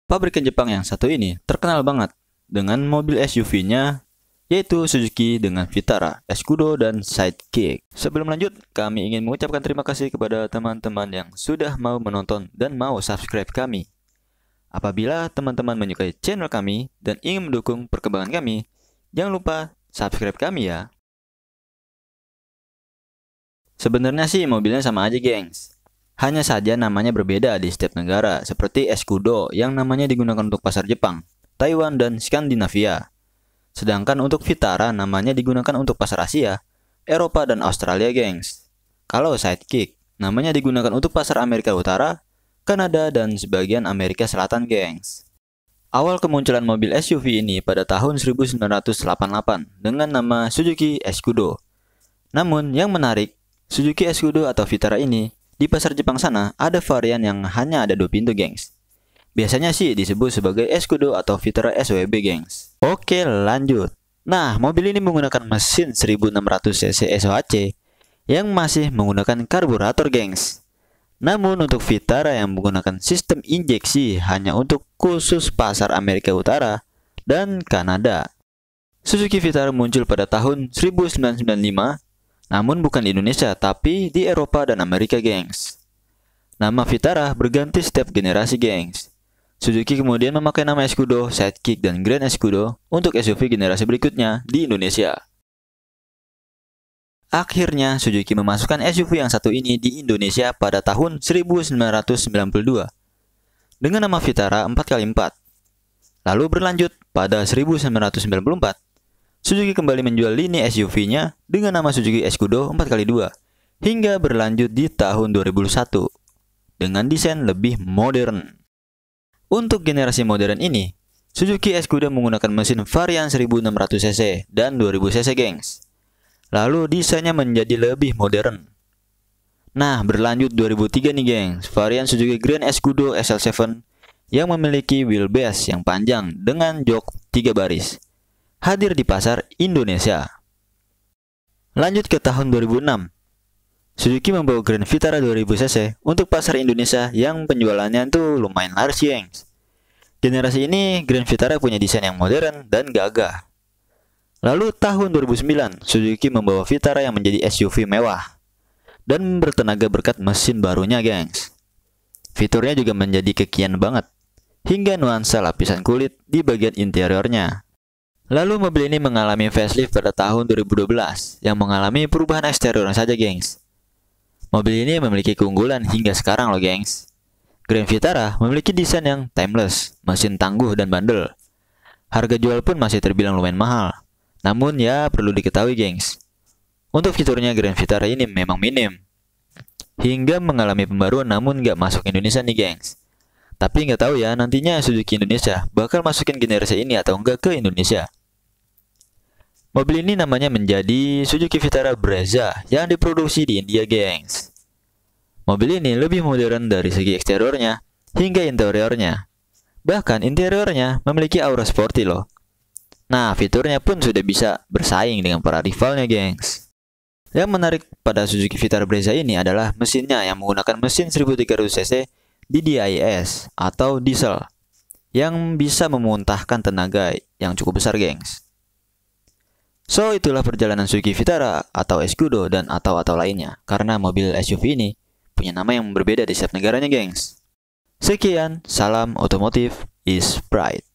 Pabrikan Jepang yang satu ini terkenal banget dengan mobil SUV-nya, yaitu Suzuki dengan Vitara, Escudo, dan Sidekick. Sebelum lanjut, kami ingin mengucapkan terima kasih kepada teman-teman yang sudah mau menonton dan mau subscribe kami. Apabila teman-teman menyukai channel kami dan ingin mendukung perkembangan kami, jangan lupa subscribe kami ya. Sebenarnya sih mobilnya sama aja, gengs. Hanya saja namanya berbeda di setiap negara, seperti Escudo yang namanya digunakan untuk pasar Jepang, Taiwan, dan Skandinavia. Sedangkan untuk Vitara namanya digunakan untuk pasar Asia, Eropa, dan Australia, gengs. Kalau Sidekick namanya digunakan untuk pasar Amerika Utara, Kanada, dan sebagian Amerika Selatan, gengs. Awal kemunculan mobil SUV ini pada tahun 1988 dengan nama Suzuki Escudo. Namun yang menarik, Suzuki Escudo atau Vitara ini di pasar Jepang sana ada varian yang hanya ada 2 pintu, gengs. Biasanya sih disebut sebagai Escudo atau Vitara SWB, gengs. Oke, lanjut. Nah, mobil ini menggunakan mesin 1600 cc SOHC yang masih menggunakan karburator, gengs. Namun untuk Vitara yang menggunakan sistem injeksi hanya untuk khusus pasar Amerika Utara dan Kanada. Suzuki Vitara muncul pada tahun 1995, namun bukan di Indonesia, tapi di Eropa dan Amerika, gengs. Nama Vitara berganti setiap generasi, gengs. Suzuki kemudian memakai nama Escudo, Sidekick, dan Grand Escudo untuk SUV generasi berikutnya di Indonesia. Akhirnya, Suzuki memasukkan SUV yang satu ini di Indonesia pada tahun 1992 dengan nama Vitara 4x4. Lalu berlanjut pada 1994, Suzuki kembali menjual lini SUV-nya dengan nama Suzuki Escudo 4x2 hingga berlanjut di tahun 2001 dengan desain lebih modern. Untuk generasi modern ini, Suzuki Escudo menggunakan mesin varian 1600 cc dan 2000 cc, gengs. Lalu desainnya menjadi lebih modern. Nah, berlanjut 2003 nih, gengs, varian Suzuki Grand Escudo SL7 yang memiliki wheelbase yang panjang dengan jok 3 baris. Hadir di pasar Indonesia. Lanjut ke tahun 2006. Suzuki membawa Grand Vitara 2000 cc untuk pasar Indonesia yang penjualannya tuh lumayan laris, gengs. Generasi ini Grand Vitara punya desain yang modern dan gagah. Lalu tahun 2009, Suzuki membawa Vitara yang menjadi SUV mewah dan bertenaga berkat mesin barunya, gengs. Fiturnya juga menjadi kekinian banget, hingga nuansa lapisan kulit di bagian interiornya. Lalu mobil ini mengalami facelift pada tahun 2012 yang mengalami perubahan eksterior saja, gengs. Mobil ini memiliki keunggulan hingga sekarang loh, gengs. Grand Vitara memiliki desain yang timeless, mesin tangguh dan bandel. Harga jual pun masih terbilang lumayan mahal. Namun ya perlu diketahui, gengs, untuk fiturnya Grand Vitara ini memang minim. Hingga mengalami pembaruan namun nggak masuk Indonesia nih, gengs. Tapi nggak tahu ya nantinya Suzuki Indonesia bakal masukin generasi ini atau enggak ke Indonesia. Mobil ini namanya menjadi Suzuki Vitara Brezza yang diproduksi di India, gengs. Mobil ini lebih modern dari segi eksteriornya hingga interiornya. Bahkan interiornya memiliki aura sporty loh. Nah, fiturnya pun sudah bisa bersaing dengan para rivalnya, gengs. Yang menarik pada Suzuki Vitara Brezza ini adalah mesinnya yang menggunakan mesin 1300 cc DDIS atau diesel yang bisa memuntahkan tenaga yang cukup besar, gengs. So, itulah perjalanan Suzuki Vitara atau Escudo dan atau lainnya, karena mobil SUV ini punya nama yang berbeda di setiap negaranya, gengs. Sekian, salam otomotif is pride.